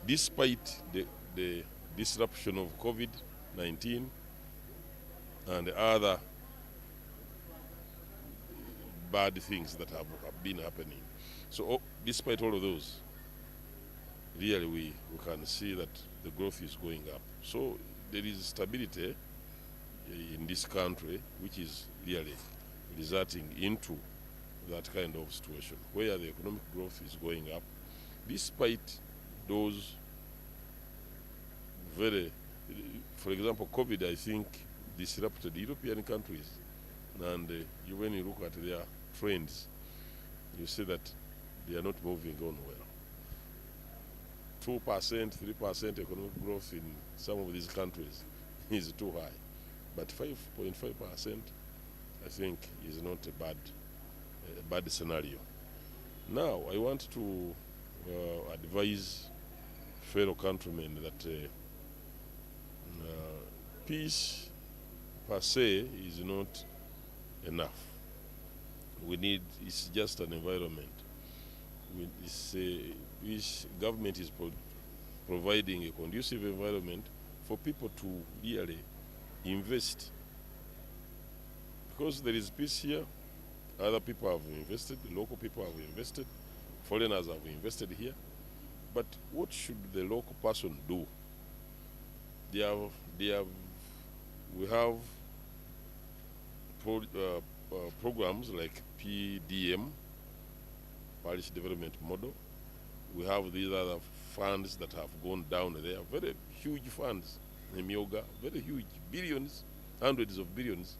despite the disruption of COVID-19 and other bad things that have been happening. So despite all of those, really we can see that the growth is going up. So there is stability in this country, which is really resulting into that kind of situation where the economic growth is going up despite those for example, COVID, I think, disrupted European countries. And when you look at their trends, you see that they are not moving on well. 2%, 3% economic growth in some of these countries is too high. But 5.5%, I think, is not a bad scenario. Now, I want to advise fellow countrymen that peace per se is not enough. It's just an environment. Which government is providing a conducive environment for people to really invest. Because there is peace here, other people have invested, local people have invested, foreigners have invested here. But what should the local person do? We have programs like PDM, Parish Development Model. We have these other funds that have gone down there, very huge funds in Myoga, very huge, billions, hundreds of billions.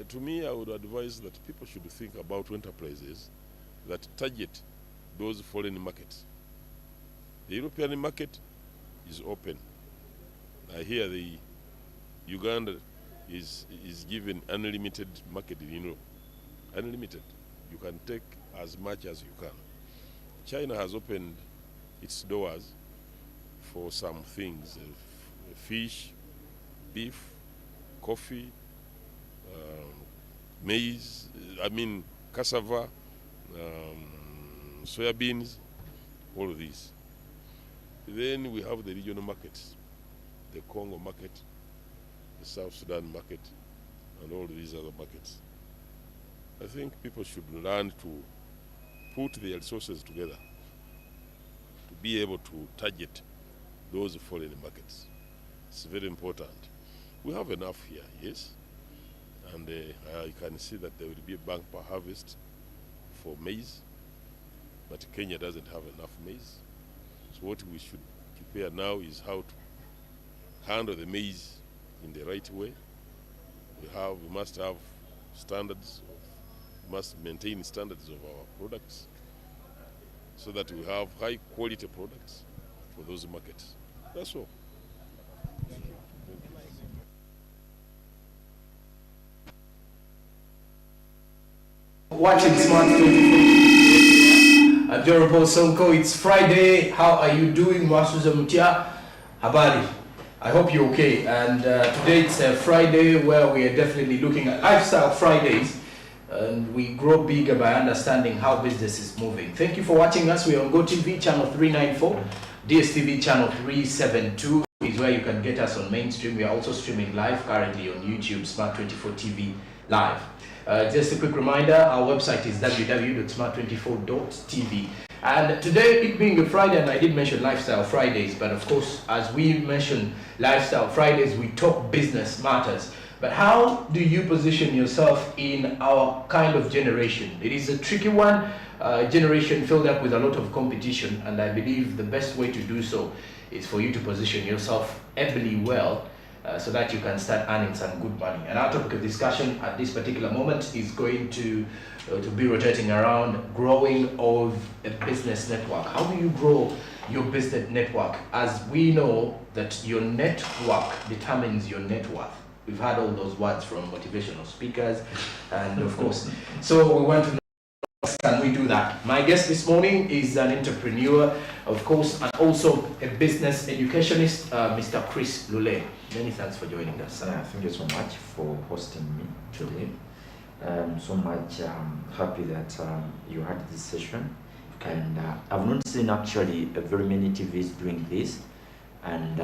To me, I would advise that people should think about enterprises that target those foreign markets. The European market is open. I hear the Uganda is given unlimited market in Europe. Unlimited. You can take as much as you can. China has opened its doors for some things, fish, beef, coffee, maize, cassava, soybeans, all of these. Then we have the regional markets, the Congo market, the South Sudan market, and all these other markets. I think people should learn to put their resources together to be able to target those foreign markets. It's very important. We have enough here, yes, and I can see that there will be a bumper harvest for maize, but Kenya doesn't have enough maize. So what we should prepare now is how to handle the maize in the right way. We must have standards, must maintain standards of our products so that we have high quality products for those markets. That's all. Thank you. Watching SMART24. I'm Jorabo Sonko. It's Friday. How are you doing, Masuza Mutia? Habari. I hope you're okay. And today it's a Friday where we are definitely looking at Lifestyle Fridays, and we grow bigger by understanding how business is moving. Thank you for watching us. We're on GoTV channel 394, DSTV channel 372 is where you can get us on mainstream. We are also streaming live currently on YouTube, SMART24 TV Live. Just a quick reminder, our website is www.smart24.tv. And today, it being a Friday, and I did mention Lifestyle Fridays, but of course, as we mention Lifestyle Fridays, we talk business matters. But how do you position yourself in our kind of generation? It is a tricky one, generation filled up with a lot of competition, and I believe the best way to do so is for you to position yourself ably well, so that you can start earning some good money. And our topic of discussion at this particular moment is going to be rotating around growing of a business network. How do you grow your business network? As we know that your network determines your net worth. We've had all those words from motivational speakers, and of course, so we want to know, can we do that? My guest this morning is an entrepreneur, of course, and also a business educationist, Mr. Chris Lule. Many thanks for joining us. Thank you so much for hosting me today. I'm so much happy that you had this session, Okay. And I've not seen actually very many TVs doing this, and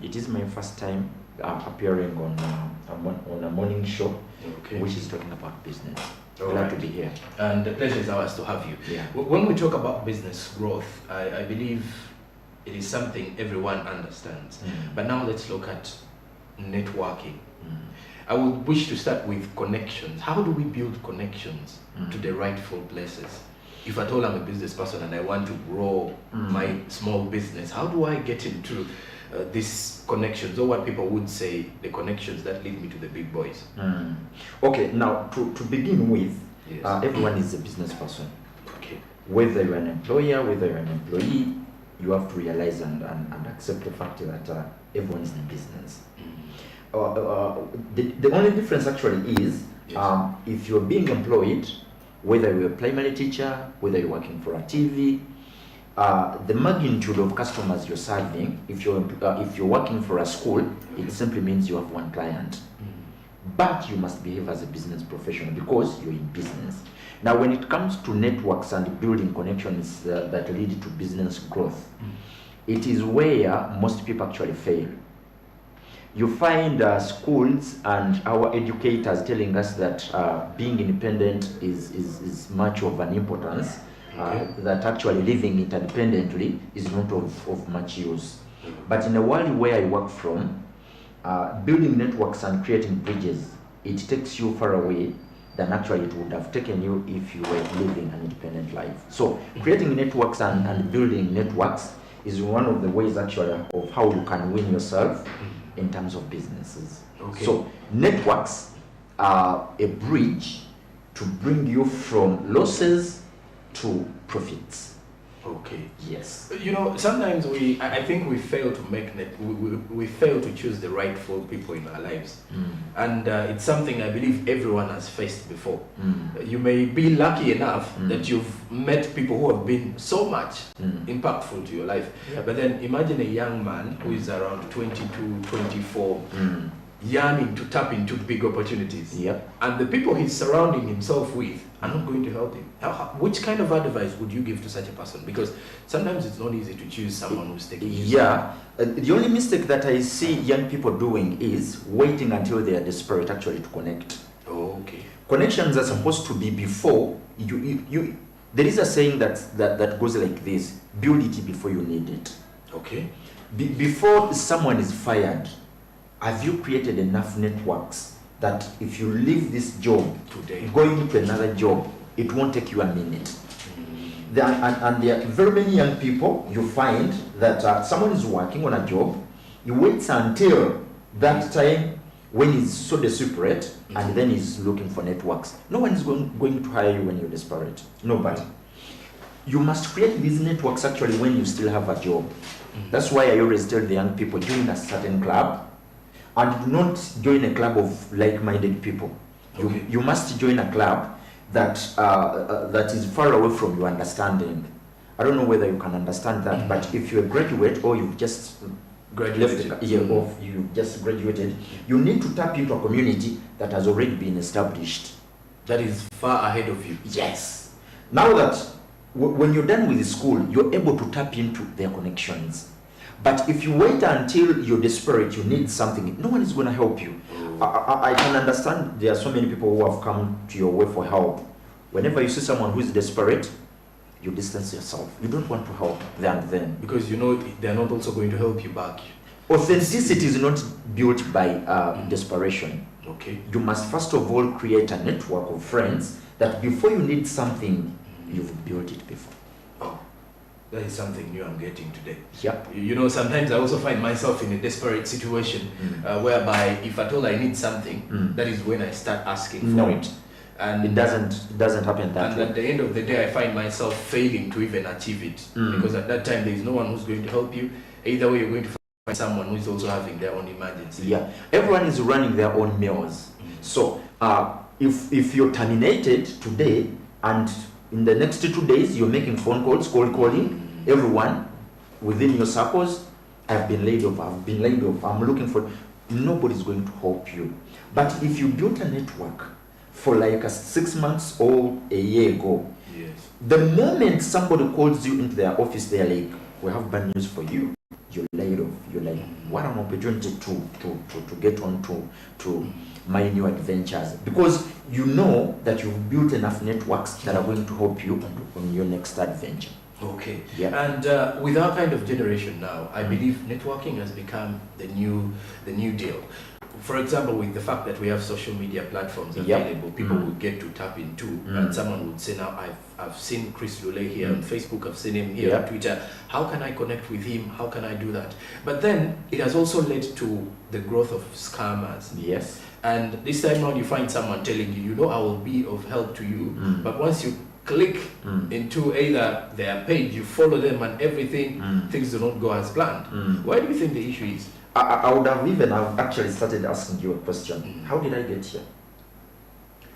it is my first time appearing on a morning show, Okay. which is talking about business. All Glad right. to be here. And the pleasure is ours to have you. Yeah. When we talk about business growth, I believe it is something everyone understands. But now let's look at networking. I would wish to start with connections. How do we build connections to the rightful places? If at all I'm a business person and I want to grow my small business, how do I get into these connections, or what people would say, the connections that lead me to the big boys? Okay, now to begin with, Yes. everyone is a business person. Okay. Whether you're an employer, whether you're an employee, you have to realize and accept the fact that everyone is in business. The only difference actually is Yes. if you're being employed, whether you're a primary teacher, whether you're working for a TV, the magnitude of customers you're serving, if you're working for a school, it simply means you have one client. But you must behave as a business professional because you're in business. Now, when it comes to networks and building connections that lead to business growth, it is where most people actually fail. You find schools and our educators telling us that being independent is much of an importance, that actually living interdependently is not of much use. But in the world where I work from, building networks and creating bridges, it takes you far away than actually it would have taken you if you were living an independent life. So creating networks and building networks is one of the ways actually of how you can win yourself in terms of businesses. Okay. So networks are a bridge to bring you from losses to profits. Okay. Yes. You know, sometimes I think we fail to make we fail to choose the rightful people in our lives, and it's something I believe everyone has faced before. You may be lucky enough that you've met people who have been so much impactful to your life, but then imagine a young man who is around 22, 24, yearning to tap into big opportunities, and the people he's surrounding himself with are not going to help him. Which kind of advice would you give to such a person? Because sometimes it's not easy to choose someone who's taking you. The only mistake that I see young people doing is waiting until they are desperate actually to connect. Okay. Connections are supposed to be before you there is a saying that goes like this: build it before you need it. Okay. Before someone is fired, have you created enough networks that if you leave this job today, going to another job, it won't take you a minute? There are very many young people, you find that someone is working on a job, he waits until that time when he's so desperate, and then he's looking for networks. No one is going to hire you when you're desperate. Nobody. You must create these networks actually when you still have a job. That's why I always tell the young people, join a certain club, and do not join a club of like-minded people. You must join a club that that is far away from your understanding. I don't know whether you can understand that, but if you're a graduate or you've just graduated, or you just graduated, you need to tap into a community that has already been established. That is far ahead of you. Yes. Now that when you're done with the school, you're able to tap into their connections. But if you wait until you're desperate, you need something, no one is going to help you. I can understand there are so many people who have come to your way for help. Whenever you see someone who is desperate, you distance yourself. You don't want to help them. Because you know they're not also going to help you back. Authenticity is not built by desperation. Okay. You must first of all create a network of friends that before you need something, you've built it before. That is something new I'm getting today. Yep. You know, sometimes I also find myself in a desperate situation whereby if at all I need something, that is when I start asking for it. And it doesn't happen that way. And at the end of the day, I find myself failing to even achieve it. Because at that time, there is no one who's going to help you. Either way, you're going to find someone who is also having their own emergency. Yeah. Everyone is running their own meals. So if you're terminated today and in the next 2 days, you're making phone calls, cold calling everyone within your circles. I've been laid off, I'm looking for... Nobody's going to help you. But if you built a network for like 6 months or a year ago, Yes. The moment somebody calls you into their office, they're like, we have bad news for you. You're laid off. You're like, what an opportunity to get on to my new adventures. Because you know that you've built enough networks that are going to help you on your next adventure. Okay. Yeah. And with our kind of generation now, I believe networking has become the new deal. For example, with the fact that we have social media platforms available, people will get to tap into, and someone would say, now I've seen Chris Lule here on Facebook, I've seen him here on Twitter. How can I connect with him? How can I do that? But then it has also led to the growth of scammers. Yes. And this time around, you find someone telling you, you know, I will be of help to you, but once you click into either their page, you follow them and everything, things do not go as planned. Why do you think the issue is? I would have I've actually started asking you a question. How did I get here?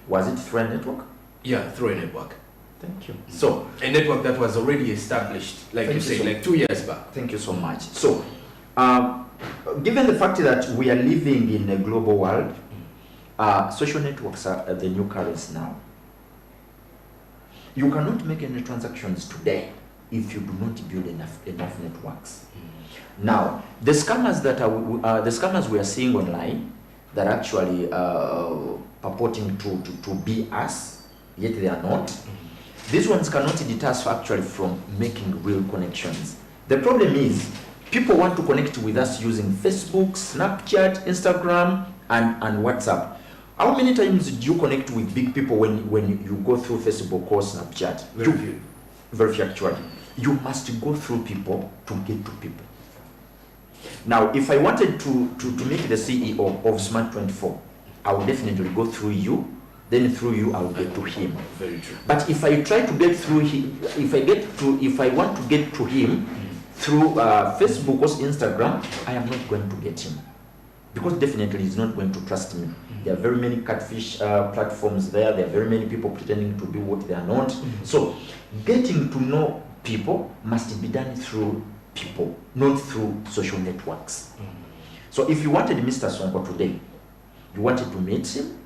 Was it through a network? Yeah, through a network. Thank you. So, a network that was already established, like you say, like 2 years back. Thank you so much. So, given the fact that we are living in a global world, social networks are the new currency now. You cannot make any transactions today if you do not build enough networks. Now, the scammers we are seeing online that are actually purporting to be us, yet they are not. These ones cannot deter us actually from making real connections. The problem is, people want to connect with us using Facebook, Snapchat, Instagram, and WhatsApp. How many times do you connect with big people when you go through Facebook or Snapchat? Very few. Very few actually. You must go through people to get to people. Now, if I wanted to meet the CEO of SMART24, I would definitely go through you. Then through you, I will get to him. Very true. But if I try to get through him, if I want to get to him through Facebook or Instagram, I am not going to get him, because definitely he's not going to trust me. There are very many catfish platforms there. There are very many people pretending to be what they are not. So, getting to know people must be done through people, not through social networks. So, if you wanted Mr. Sonko today, you wanted to meet him,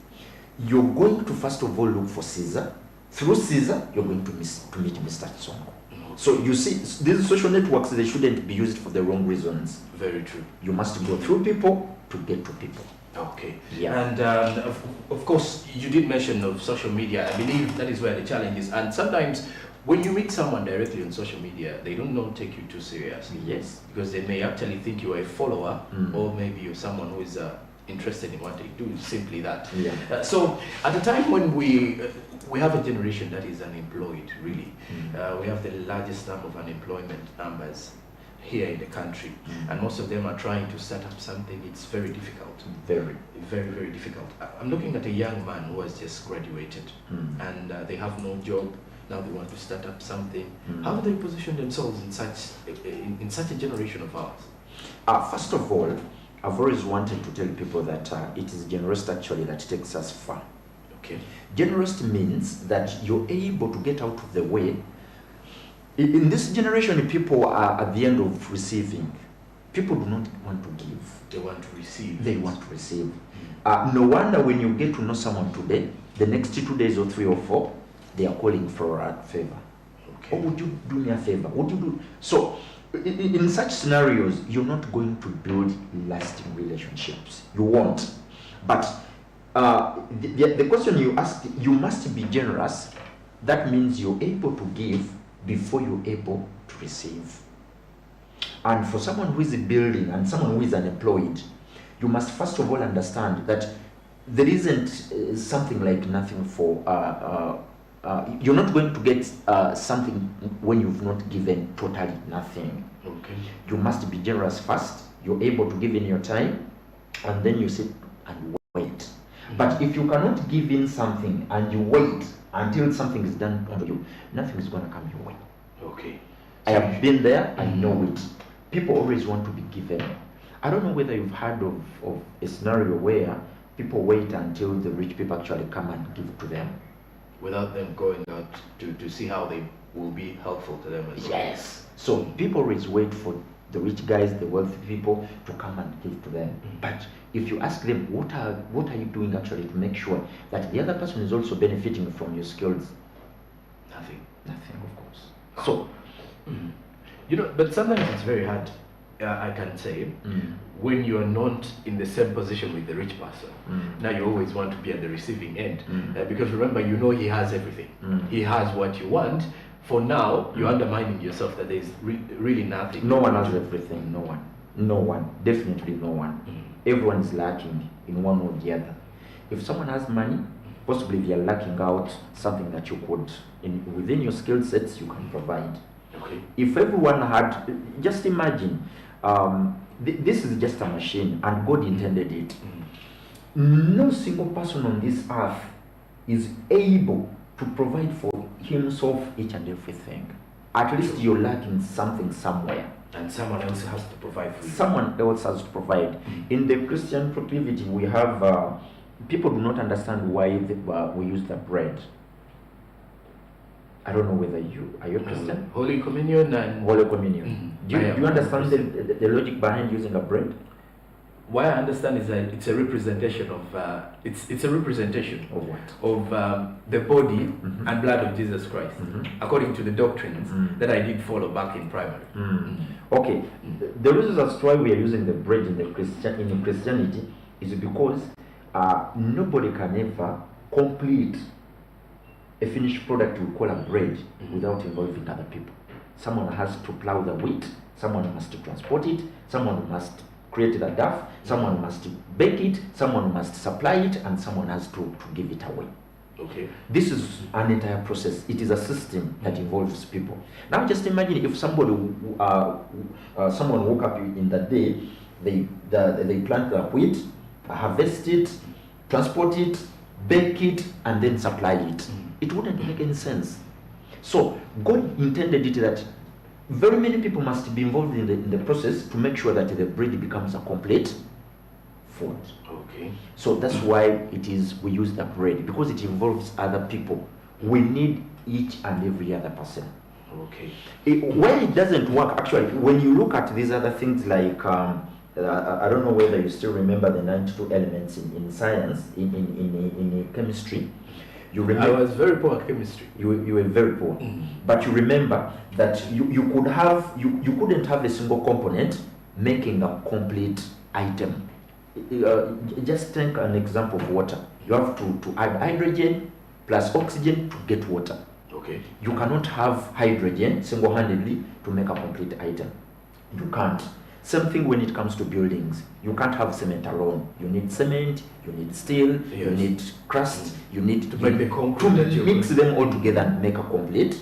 you're going to first of all look for Caesar. Through Caesar, you're going to meet Mr. Sonko. So you see, these social networks, they shouldn't be used for the wrong reasons. Very true. You must go through people to get to people. Okay. Yeah. And of course, you did mention of social media. I believe that is where the challenge is. And sometimes when you meet someone directly on social media, they don't know take you too seriously. Yes. Because they may actually think you are a follower, or maybe you're someone who is interested in what they do, simply that. Yeah. So at the time when we have a generation that is unemployed, really, we have the largest number of unemployment numbers here in the country, and most of them are trying to start up something. It's very difficult. Very, very difficult. I'm looking at a young man who has just graduated, and they have no job. Now they want to start up something. How do they position themselves in such a generation of ours? First of all, I've always wanted to tell people that it is generosity actually that takes us far. Okay. Generosity means that you're able to get out of the way. In this generation, people are at the end of receiving. People do not want to give. They want to receive. They want to receive. No wonder when you get to know someone today, the next 2 days or 3 or 4, they are calling for a favor. Okay. Oh, would you do me a favor? Would you do? So, in such scenarios, you're not going to build lasting relationships. You won't. But the question you asked, you must be generous. That means you're able to give before you're able to receive. And for someone who is building and someone who is unemployed, you must first of all understand that there isn't something like nothing for you're not going to get something when you've not given totally nothing. Okay. You must be generous first. You're able to give in your time, and then you sit and wait. But if you cannot give in something and you wait until something is done for you, nothing is going to come your way. Okay. I have been there, I know it. People always want to be given. I don't know whether you've heard of a scenario where people wait until the rich people actually come and give to them. Without them going out to see how they will be helpful to them as well. Yes. So people always wait for the rich guys, the wealthy people to come and give to them. But if you ask them, what are you doing actually to make sure that the other person is also benefiting from your skills? Nothing. Nothing, of course. So, you know, but sometimes it's very hard, I can say, when you are not in the same position with the rich person. Now you always want to be at the receiving end, because remember, you know he has everything. He has what you want. For now, you're undermining yourself that there's really nothing. No one has everything. No one. No one. Definitely no one. Everyone is lacking in one or the other. If someone has money, possibly they are lacking out something that you could, within your skill sets, you can provide. Okay. If everyone had, just imagine, this is just a machine and God intended it. No single person on this earth is able to provide for himself each and everything. At least you're lacking something somewhere. And someone else has to provide for you. Someone else has to provide. In the Christian proclivity, we have, people do not understand why we use the bread. I don't know whether are you a Christian? Holy Communion and... Holy Communion. Do you understand the logic behind using a bread? What I understand is that it's a representation of it's a representation of what? Of the body and blood of Jesus Christ, according to the doctrines that I did follow back in primary. Okay, the reason as to why we are using the bread in Christianity is because nobody can ever complete a finished product we call a bread without involving other people. Someone has to plow the wheat, someone must transport it, someone must create the dough, someone must bake it, someone must supply it, and someone has to give it away. Okay. This is an entire process. It is a system that involves people. Now just imagine if somebody, someone woke up in the day, they plant the wheat, harvest it, transport it, bake it, and then supply it. It wouldn't make any sense. So God intended it that very many people must be involved in the process to make sure that the bread becomes a complete food. Okay. So that's why we use the bread, because it involves other people. We need each and every other person. Okay. Where it doesn't work, actually, when you look at these other things like, I don't know whether you still remember the 92 elements in science, in chemistry. You remember, I was very poor at chemistry. You were very poor, but you remember that you couldn't have a single component making a complete item. Just take an example of water. You have to add hydrogen plus oxygen to get water. Okay. You cannot have hydrogen single-handedly to make a complete item. You can't. Same thing when it comes to buildings. You can't have cement alone. You need cement, you need steel, you need crust, you need to make the concrete, to mix them all together and make a complete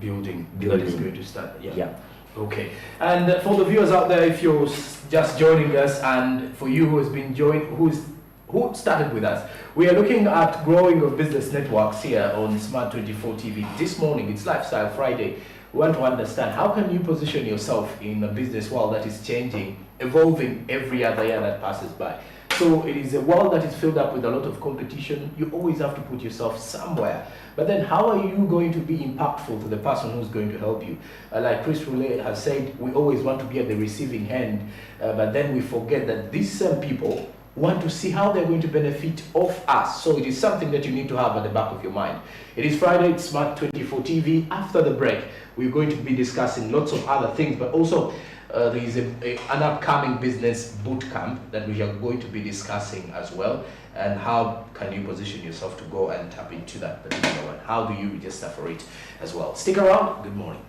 building that is going to start. Yeah. Okay. And for the viewers out there, if you're just joining us, and for you who has been who started with us, we are looking at growing of business networks here on SMART24 TV. This morning, it's Lifestyle Friday. We want to understand, how can you position yourself in a business world that is changing, evolving every other year that passes by? So it is a world that is filled up with a lot of competition. You always have to put yourself somewhere. But then how are you going to be impactful to the person who's going to help you? Like Chris Roulet has said, we always want to be at the receiving end, but then we forget that these same people want to see how they're going to benefit off us. So it is something that you need to have at the back of your mind. It is Friday, it's SMART24 TV. After the break, we're going to be discussing lots of other things, but also there is an upcoming business boot camp that we are going to be discussing as well. And how can you position yourself to go and tap into that particular one? How do you register for it as well? Stick around. Good morning.